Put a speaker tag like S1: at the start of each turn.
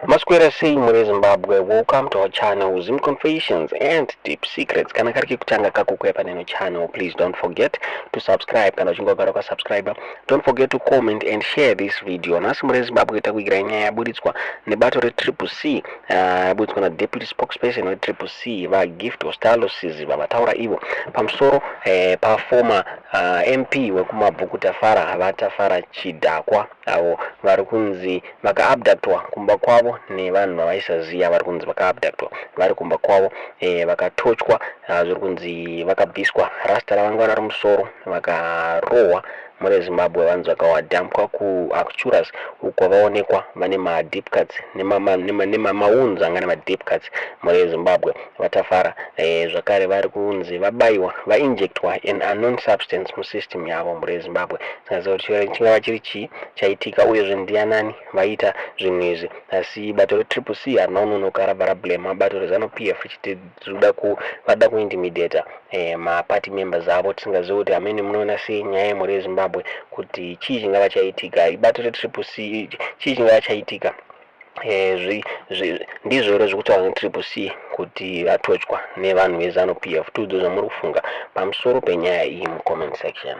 S1: Masquera sei muri Zimbabwe, welcome to our channel Zim Confessions and Deep Secrets. Kana kari kutanga kakukwepa neno channel, please don't forget to subscribe. Kana uchingogara kwa subscriber, don't forget to comment and share this video. Nasi muri Zimbabwe takuigira nyaya yabuditswa nebato re CCC yabuditswa na deputy spokesperson we CCC va gift ostalosis vavataura ivo pamusoro pa former MP wekumabvuku vatafara chidhakwa avo vari kunzi vakaabductwa kumba kwavo nevanhu vavaisaziva vari kunzi vakaabductwa vari kumba kwavo vakatochwa zviri kunzi vakabviswa rasta ravanga vari musoro vakarohwa muri Zimbabwe. Vanhu vakawadhampwa kuActuras uko vaonekwa vane madeep cuts nemaunza anga nemadeep cuts muri Zimbabwe. Vatafara zvakare vari kunzi vabaiwa vainjectwa an unknown substance musystem yavo muri Zimbabwe. Saka chingava chiri chii chaitika uyezve ndianani vaita zvinhu izvi, asi bato reCCC harina unonokara blame bato reZanu-PF richiti vada kuintimidata maparty members avo. Tisingazivi kuti amene munoona sei nyaya muri Zimbabwe kuti chii chingava chaitika bato reCCC, chii chingava chaitika ndizvo ero zvekutaura neCCC kuti vatochwa nevanhu veZanu-PF. Tudzo zvamuri kufunga pamusoro penyaya iyi mucomment section.